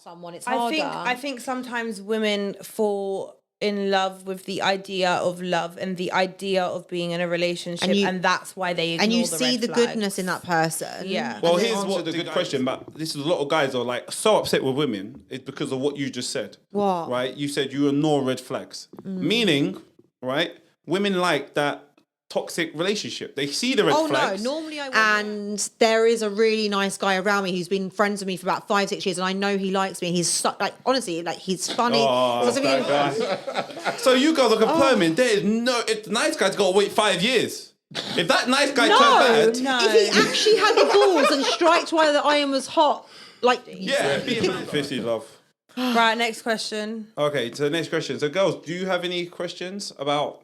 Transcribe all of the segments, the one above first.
someone, it's harder. I think sometimes women fall in love with the idea of love and the idea of being in a relationship, and that's why they ignore and you the see red the flags. goodness in that person. Yeah. Well, here's what the good question, but this is a lot of guys are like so upset with women. It's because of what you just said. What? Right? You said you ignore red flags. Meaning, right? Women like that toxic relationship. They see the red flags. Oh no, normally I would. And there is a really nice guy around me who's been friends with me for about 5-6 years, and I know he likes me. He's like, honestly, like he's funny. Oh, So that guy. So you guys are confirming there is if the nice guy's got to wait 5 years. If that nice guy turned bad, if he actually had the balls and striked while the iron was hot, like be a man. 50 love. Right, next question. Okay, so next question. So girls, do you have any questions about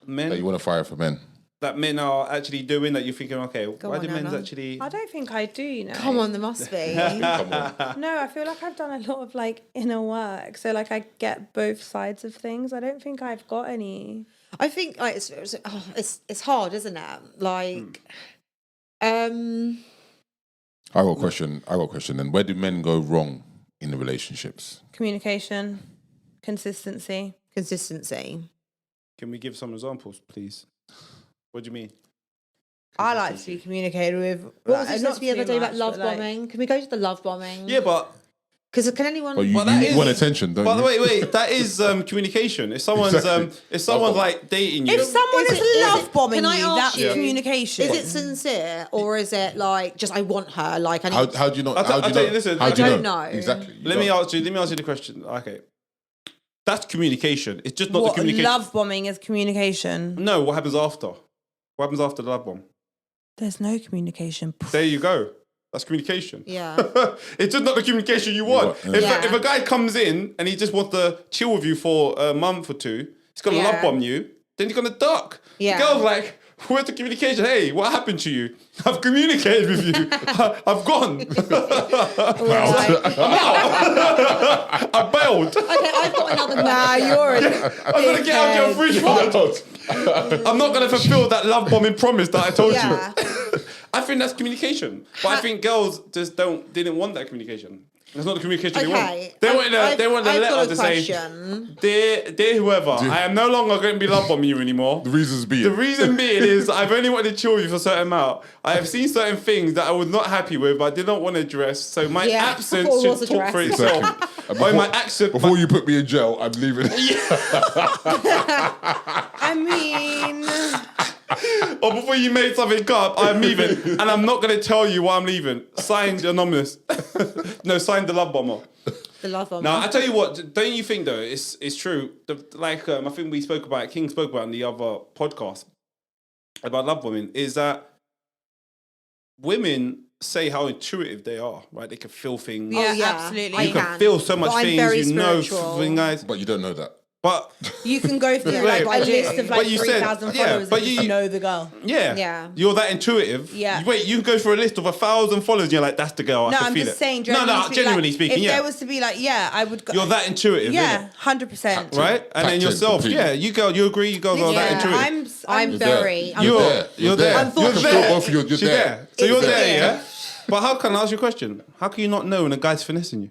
men? That you want to fire for men? That men are actually doing that you're thinking, okay, why on, do men's Anna. actually... I don't think I do, you know. Come on, there must be. Come on. No, I feel like I've done a lot of like inner work. So like I get both sides of things. I don't think I've got any. I think like it's hard, isn't it? Like, I got a question. Then where do men go wrong in the relationships? Communication, consistency. Can we give some examples, please? What do you mean? I like to be communicated with. What was it not supposed to be the other too day about much, love but, like, bombing? Can we go to the love bombing? Yeah, but... Because can anyone? But you that is- want attention, don't you? Wait, that is communication. If someone's Exactly. if someone's like dating you, If someone Is is, it- love bombing can I you, ask that's you- communication. Is it sincere or is it like just I want her? Like I need. How do you know? I'll How do tell you you, listen, know? How I do you don't know. Exactly. You let me don't. ask you the question. Okay, that's communication. It's just not What, the communication. love bombing is communication. No, what happens after? What happens after the love bomb? There's no communication. There you go. That's communication. Yeah. It's just not the communication you want. Yeah. If a guy comes in and he just wants to chill with you for a month or two, he's gonna love bomb you, then you're gonna duck. Yeah. The girl's like, where's the communication? Hey, what happened to you? I've communicated with you. I've gone. I bailed. Okay, I've got another question. Nah, you're I'm gonna get out your fridge. I'm not gonna fulfill that love bombing promise that I told Yeah. you. I think that's communication, but I think girls just didn't want that communication. That's not the communication they Okay. want. They want the I've got letter a to say, question. dear whoever, I am no longer going to be love bombing you anymore. The reasons being. The reason being is I've only wanted to chill with you for a certain amount. I have seen certain things that I was not happy with, but I did not want to address. So my Yeah, absence before it was should talk for addressed. itself. And By my accent, before you put me in jail, I'm leaving. I mean, or before you made something up, I'm leaving, and I'm not going to tell you why I'm leaving. Signed anonymous. No, signed the love bomber. The love bomb. Now I tell you what, don't you think though? It's true. I think we spoke about it, King spoke about it in the other podcast about love bombing. Is that women say how intuitive they are, right? They can feel things. yeah, yeah. absolutely. You can feel so much But I'm things. very You know spiritual. things, guys. But you don't know that. But You can go through Wait, like a but list of like you said- 3,000 yeah, followers but and just you- know the girl. yeah, you're that intuitive. Yeah. Wait, you can go for a list of 1,000 followers. And you're like, that's the girl. I No, can I'm feel just it. saying. Genuinely speaking, if yeah. there was to be like, yeah, I would go. You're that intuitive. Yeah, innit? 100%. Right, and then Captain, yourself. completely. Yeah, you agree. You guys are that Yeah, intuitive. I'm You're very. there. I'm You're there. You're there. I You're can feel there. both of you. You're She's there. So you're It's there, there. yeah. But how can I ask you a question? How can you not know when a guy's finessing you?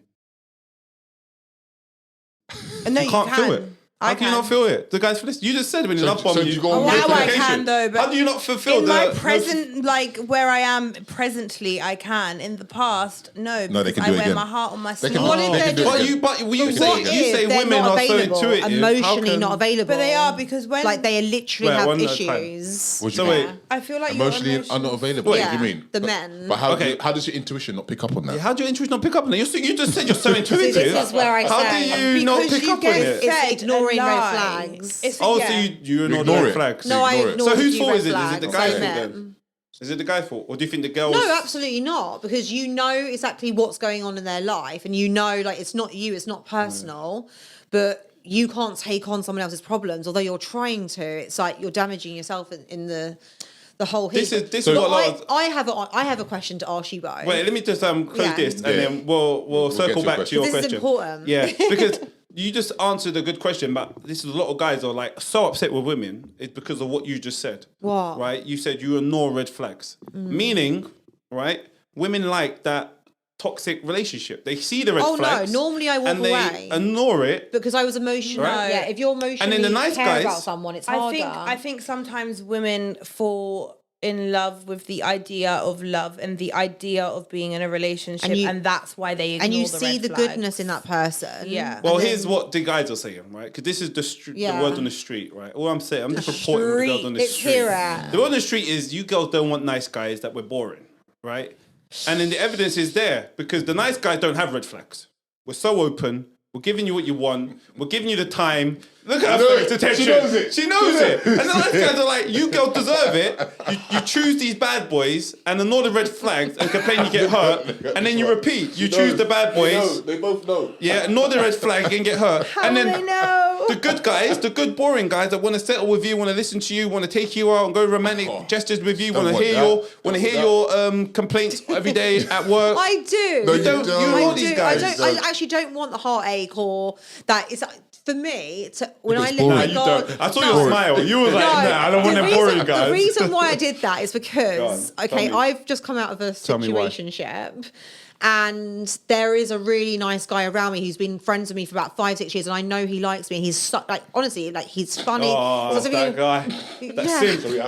No, You can't feel it. How I can you not feel it? The guy's finessing. You just said when you love bomb so you. you go Oh, away now from I vacation. can though, but How do you not fulfill in the my present, like where I am presently, I can. In the past, no. No, they because can do I it wear again. my heart on my They sleeve. can do What it. if They they're can do it just- again. But you What say if they're women not are so available, intuitive. How emotionally can- not available? But they are, because when like they literally Wait, have one at a time. issues. What do So you mean? wait, I feel like Emotionally you're are not available. Yeah, What do you mean? the men. But how, Okay. how does your intuition not pick up on that? how do your intuition not pick up on it? You just said you're so intuitive. this is where I How say- do you not Because pick you up on get it? fed It's ignoring a red lie. flags. It's, Oh, yeah. so you ignore the ignore red it. flags. No, I Ignore it. ignored So whose you fault red is it? Is it flags. the I guy's fault met. then? Is it the guy's fault, or do you think the girls? No, absolutely not, because you know exactly what's going on in their life, and you know, like it's not you, it's not personal, but you can't take on someone else's problems, although you're trying to. It's like you're damaging yourself in the whole heap. This is So- what a lot of. I have a question to ask you both. Wait, let me just close Yeah. this, and Yeah. then we'll circle get to back your to your This is question. important. Yeah, because you just answered a good question, but this is a lot of guys are like so upset with women. It's because of what you just said. What? Right? You said you ignore red flags, meaning, right? Women like that toxic relationship. They see the red Oh, no, flags. normally I walk and they away. ignore it. because I was emotional. Right. Yeah, if you're emotionally And then the nice care guys- about someone, it's harder. I think sometimes women fall in love with the idea of love and the idea of being in a relationship, and that's why they ignore and you the see red the flags. goodness in that person. Yeah. Well, And then- here's what the guys are saying, right? Because this is the Yeah. word on the street, right? All I'm saying, I'm just reporting what the girls on the It's street. here at. The word on the street is you girls don't want nice guys, that we're boring, right? And then the evidence is there because the nice guys don't have red flags. We're so open. We're giving you what you want. We're giving you the time. Look at her face, attention. She knows it. She knows it. And the nice guys are like, you girls deserve it. You choose these bad boys and ignore the red flags and complain you get hurt. And then you repeat. You choose the bad boys. They both know. Yeah, ignore the red flag and get hurt. And then I know. the good guys, the good boring guys that want to settle with you, want to listen to you, want to take you out and go romantic gestures with you, want to want hear that. your complaints every day at work. I do. No, you don't. don't. You I know do. these guys. I actually don't want the heartache or that. It's for me. When It's I boring. let Nah, my you God, don't. I saw no. your smile. You were like, nah, I don't want the them boring guys. The reason why I did that is because, Go on, okay, tell me. I've just come out of a Tell me why. situationship. And there is a really nice guy around me who's been friends with me for about 5-6 years, and I know he likes me. He's like, honestly, like he's funny. Oh, So that guy. That Yeah. simp. I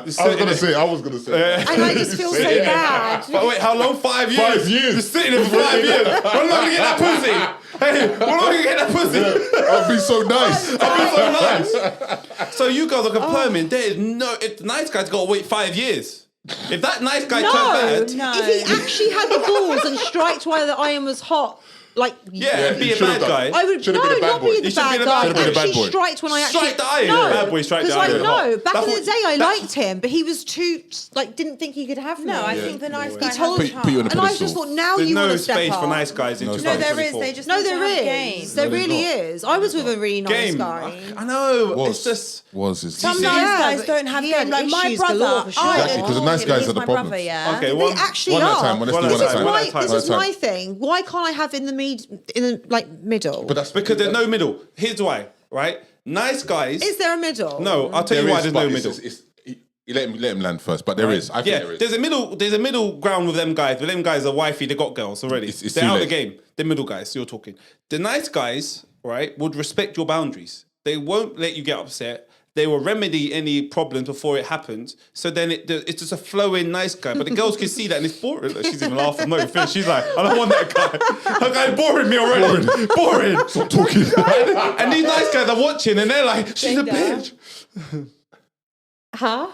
was gonna say. And I just feel so bad. But wait, how long? 5 years? 5 years. Just sitting there for 5 years. We're not gonna get that pussy. Hey, we're not gonna get that pussy. I'll be so nice. I've been so nice. So you guys are confirming there is no. If the nice guy's got to wait 5 years, if that nice guy turned bad, No. If he actually had the balls and striked while the iron was hot, like yeah, he be a should've bad done. guy. I would Should've been a bad not boy. be the He should've bad been a guy. bad boy. Should've been a bad Actually boy. striked when I actually Strike the iron. No, Bad boy strike the because iron. no, back That's in what- the day I that's- liked him, but he was too like didn't think he could have me. No, I think the nice guy has told- a Put- chance. you on a and I pedestal. just thought now There's you want no to step space up. for nice guys in No, No, there is. 2024. They just No, need to there have is. game. There No, there's really not. is. I was with a really nice Game. guy. I know. Was It's just. is Some see- nice Yeah, guys but don't have he had game. Like my issues galore brother, for sure. I Exactly, 'cause the adore nice him. guys He's are the my problem. brother, yeah. Okay, They one. actually one at a are. time. Let's One do at one a at a time. time. One at a Why, time. this One is at a time. my thing. Why can't I have in the like middle? But that's Because there's no middle. Here's why, right? Nice guys. Is there a middle? No, I'll tell you why there's no middle. You let him land first, but there is. I think Yeah, there is. there's a middle ground with them guys. But them guys are wifey. They got girls already. It's They're too out of late. the game. The middle guys. You're talking. The nice guys, right, would respect your boundaries. They won't let you get upset. They will remedy any problems before it happens. So then it's just a flowing nice guy. But the girls can see that and it's boring. Look, she's even laughing. No, Phil, she's like, I don't want that guy. That guy's boring me already. Boring. Stop talking. And these nice guys are watching and they're like, she's a bitch. Huh?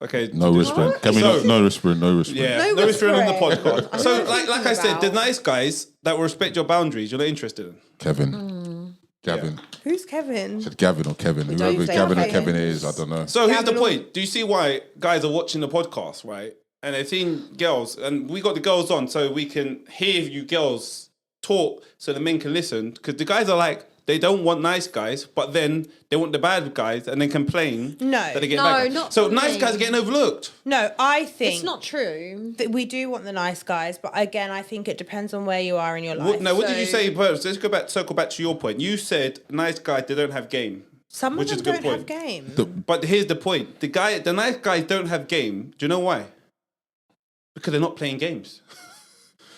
Okay. No whispering. Can we So- no whispering? No whispering. Yeah, No no whispering on the whispering. podcast. I So, know what like you're I said, the about. nice guys that will respect your boundaries, you're not interested in. Kevin. Gavin. Who's Kevin? Said Gavin or Kevin. don't Whoever say Gavin or Kevin. Kevin is, I don't know. So here's the Gavin- point. Do you see why guys are watching the podcast, right? And they've seen girls, and we got the girls on so we can hear you girls talk so the men can listen. Because the guys are like, they don't want nice guys, but then they want the bad guys and then complain No. that they get No, bad guys. not So for nice me. guys are getting overlooked. No, I think It's not true. that we do want the nice guys, but again, I think it depends on where you are in your life. What did you So say first? Let's circle back to your point. You said nice guys, they don't have game. Some of which them is a good don't have point. game. But here's the point: the nice guys don't have game. Do you know why? Because they're not playing games.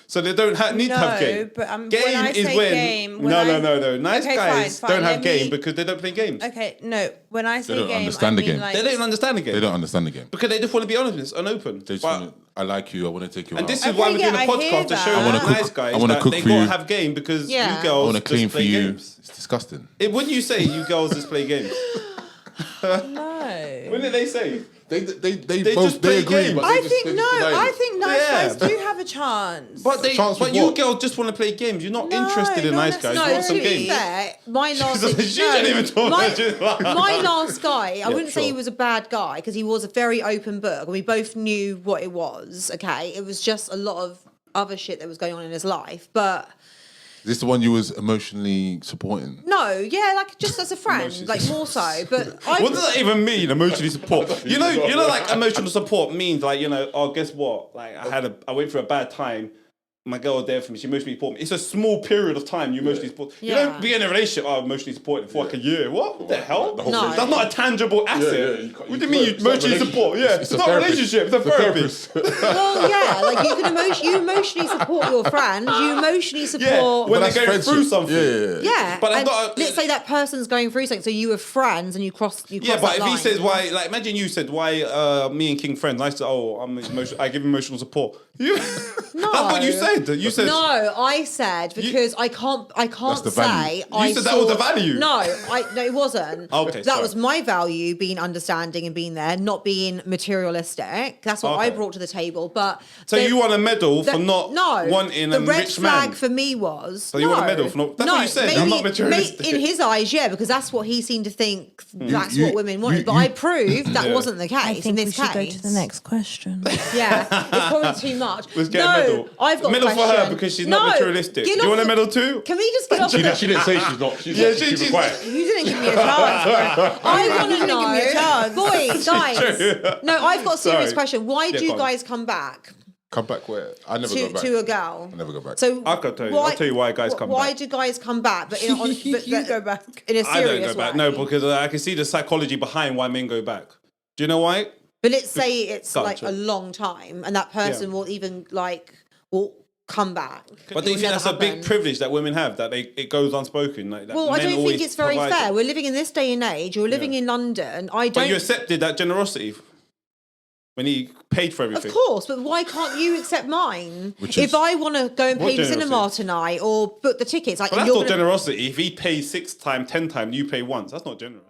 So they don't need to have No, game. but, when game I is say when game, when no. Nice Okay, guys fine, don't have let game me- because they don't play games. Okay, no. When I say don't game, understand I the mean game. like They don't even understand the game They don't understand the game. because they just want to be honest and open. They just But- wanna, I like you. I want to take you and out. this is Okay, why we're yeah, doing a I hear podcast to show that. I the wanna nice cook- guys I wanna that cook they for gotta you. have game because Yeah. you I girls want to just clean for play you. games. It's disgusting. Wouldn't you say you girls just play games? no. What did they say? They They both just play agree, games. but I they think just no. deny I it. think nice Yeah. guys do have a chance. But chance with you what? girls just want to play games. You're not No, interested in not nice guys. You necessarily. want No, some to be games. fair, my last She didn't even talk. my, She's like- my last guy, I wouldn't say he sure. was a bad guy because he was a very open book and we both knew what it was. Okay, it was just a lot of other shit that was going on in his life, but Is this the one you was emotionally supporting? no, yeah, like just as a friend, like more so. But What does that even mean? Emotionally support. You know, like emotional support means like, oh, guess what? Like I went through a bad time, my girl there for me. She emotionally support me. It's a small period of time you emotionally support. You Yeah. don't be in a relationship. Oh, emotionally supported for like a year. What the hell? whole No. That's not a tangible asset. yeah, you can't- What do you you mean you can't- it's not emotionally relationship. support? Yeah, it's a not a therapist. relationship. It's a therapist. Well, yeah, like you can you emotionally support your friend. You emotionally support. Yeah, when But they're that's going friendship. through something. Yeah, But I'm and not- let's say that person's going through something, so you were friends and you crossed. You Yeah, crossed but that if he line. says why, like, imagine you said why me and King friends. I said, oh, I give emotional support. You, No. that's what you said. You said No, I said because I can't the say value. I said that was saw- the value. No, no, it wasn't. Okay, that sorry. was my value, being understanding and being there, not being materialistic. That's what I Okay. brought to the table. But So you want a medal for the- not no, wanting the a red rich flag man? for me was So you want a medal for not- that's what you said, I'm not materialistic. in his eyes, yeah, because that's what he seemed to think. That's you- what women wanted. you- but you- I proved that Yeah. wasn't the case. I in think we this should case, go to the next question. Yeah, it's probably too much. Let's get no, a medal. I've got medal a for her question. because she's No, not materialistic. Do get you off want a the- medal too? Can we just get off? She didn't say she's not. She's Yeah, not. She was quiet. You didn't give me a chance. I want to didn't know, give me a chance. boys, guys. No, I've got a serious Sorry. question. Why Yeah, do go on. guys come back Come back where? I never go back. to a girl? I never go back. So I'll tell you. I'll tell you why guys come Why back. do guys come back? But, You go back. in a I serious don't go back. way. No, because I can see the psychology behind why men go back. Do you know why? But let's say it's Go on, like sorry. a long time, and that person will even will come back. But do you It will think never that's a big happen. privilege that women have that it goes unspoken? Like that Well, I men don't think always it's very provide fair. it? We're living in this day and age. You're living in London. I But don't. you accepted that generosity when he paid for Of everything. course, but why can't you accept mine? Which If is- I want to go and What pay the cinema generosity? tonight or book the tickets, like But that's you're not gonna, generosity. If he pays 6 times, 10 times, you pay once. That's not generous.